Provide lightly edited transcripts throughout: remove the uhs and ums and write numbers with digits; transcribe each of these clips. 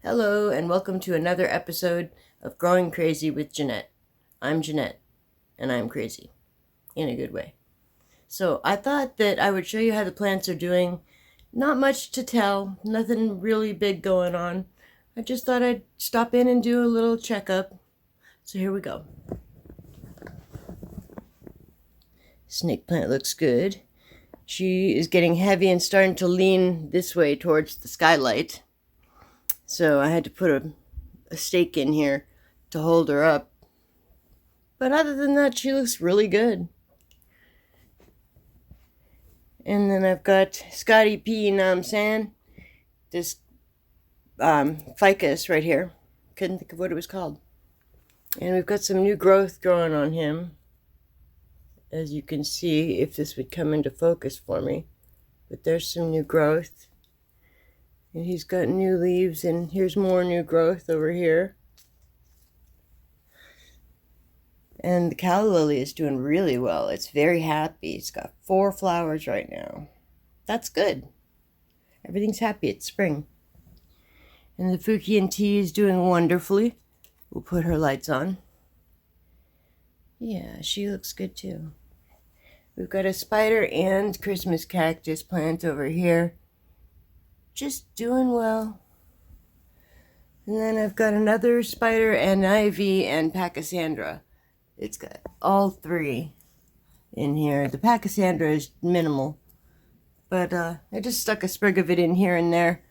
Hello and welcome to another episode of Growing Crazy with Jeanette. I'm Jeanette and I'm crazy in a good way. So I thought that I would show you how the plants are doing. Not much to tell, nothing really big going on. I just thought I'd stop in and do a little checkup. So here we go. Snake plant looks good. She is getting heavy and starting to lean this way towards the skylight. So I had to put a stake in here to hold her up. But other than that, she looks really good. And then I've got Scotty P, you know what I'm saying? This ficus right here. Couldn't think of what it was called. And we've got some new growth growing on him. As you can see, if this would come into focus for me. But there's some new growth. And he's got new leaves, and here's more new growth over here. And the calla lily is doing really well. It's very happy. It's got 4 flowers right now. That's good. Everything's happy. It's spring. And the Fukien Tea is doing wonderfully. We'll put her lights on. Yeah, she looks good too. We've got a spider and Christmas cactus plant over here. Just doing well. And then I've got another spider and ivy and pachysandra. It's got all 3 in here. The pachysandra is minimal, but I just stuck a sprig of it in here and there,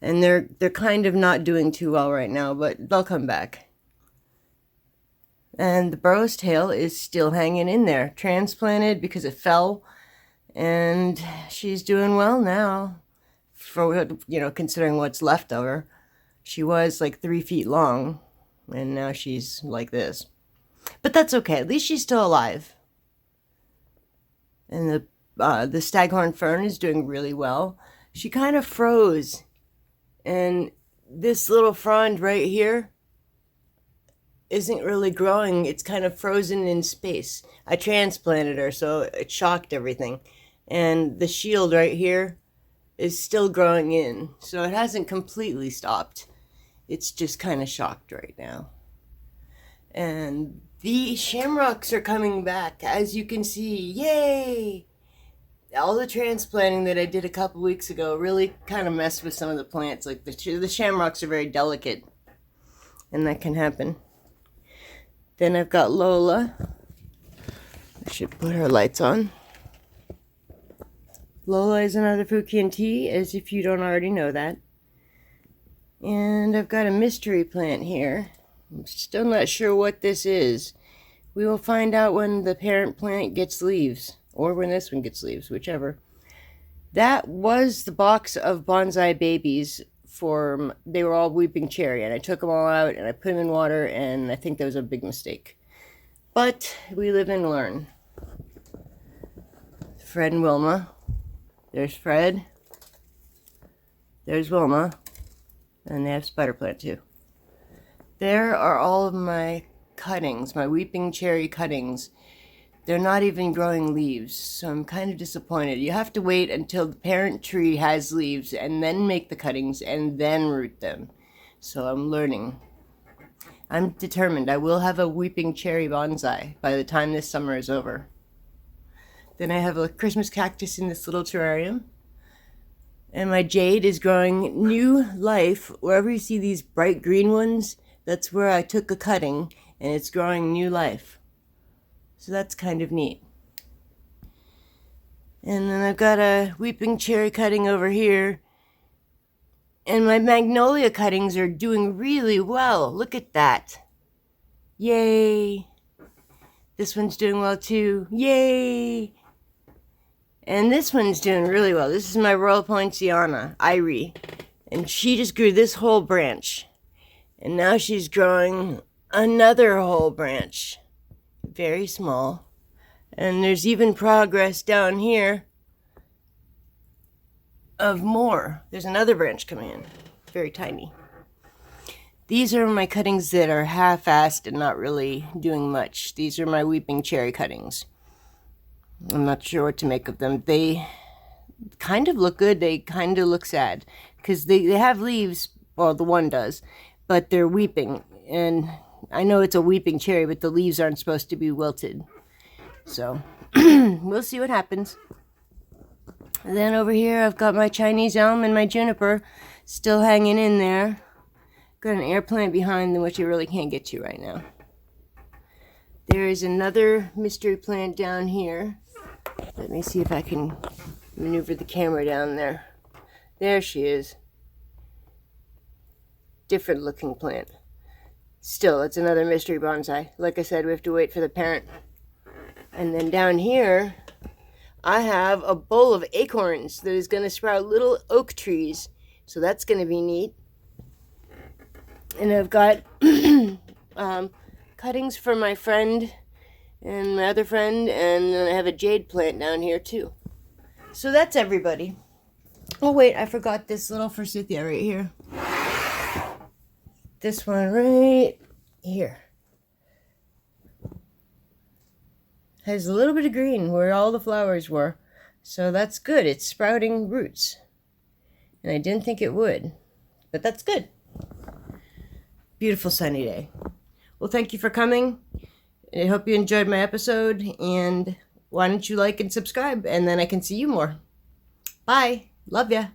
and they're kind of not doing too well right now, but they'll come back. And the burro's tail is still hanging in there, transplanted because it fell, and she's doing well now. For, considering what's left of her. She was like 3 feet long, and now she's like this. But that's okay. At least she's still alive. And the Staghorn Fern is doing really well. She kind of froze. And this little frond right here isn't really growing. It's kind of frozen in space. I transplanted her, so it shocked everything. And the shield right here is still growing in, so it hasn't completely stopped. It's just kind of shocked right now. And the shamrocks are coming back, as you can see. Yay! All the transplanting that I did a couple weeks ago really kind of messed with some of the plants. Like the shamrocks are very delicate, and that can happen. Then I've got Lola. I should put her lights on. Lola is another Fukien Tea, as if you don't already know that. And I've got a mystery plant here. I'm still not sure what this is. We will find out when the parent plant gets leaves, or when this one gets leaves, whichever. That was the box of bonsai babies they were all weeping cherry, and I took them all out and I put them in water, and I think that was a big mistake. But we live and learn. Fred and Wilma. There's Fred, there's Wilma, and they have spider plant too. There are all of my cuttings, my weeping cherry cuttings. They're not even growing leaves, so I'm kind of disappointed. You have to wait until the parent tree has leaves and then make the cuttings and then root them. So I'm learning. I'm determined. I will have a weeping cherry bonsai by the time this summer is over. Then I have a Christmas cactus in this little terrarium. And my Jade is growing new life. Wherever you see these bright green ones, that's where I took a cutting, and it's growing new life. So that's kind of neat. And then I've got a weeping cherry cutting over here. And my Magnolia cuttings are doing really well. Look at that. Yay. This one's doing well too. Yay. And this one's doing really well. This is my Royal Poinciana, Irie. And she just grew this whole branch. And now she's growing another whole branch. Very small. And there's even progress down here of more. There's another branch coming in. Very tiny. These are my cuttings that are half-assed and not really doing much. These are my weeping cherry cuttings. I'm not sure what to make of them. They kind of look good. They kind of look sad because they have leaves, Well, the one does, but they're weeping. And I know it's a weeping cherry, but the leaves aren't supposed to be wilted. So we'll see what happens. And then over here, I've got my Chinese elm and my juniper still hanging in there. Got an air plant behind them, which I really can't get to right now. There is another mystery plant down here. Let me see if I can maneuver the camera down there. There she is. Different looking plant. Still, it's another mystery bonsai. Like I said, we have to wait for the parent. And then down here, I have a bowl of acorns that is going to sprout little oak trees. So that's going to be neat. And I've got cuttings for my friend and my other friend, and then I have a jade plant down here too. So that's everybody. Oh wait, I forgot this little forsythia right here. This one right here. Has a little bit of green where all the flowers were. So that's good. It's sprouting roots. And I didn't think it would. But that's good. Beautiful sunny day. Well, thank you for coming. I hope you enjoyed my episode. And why don't you like and subscribe? And then I can see you more. Bye. Love ya.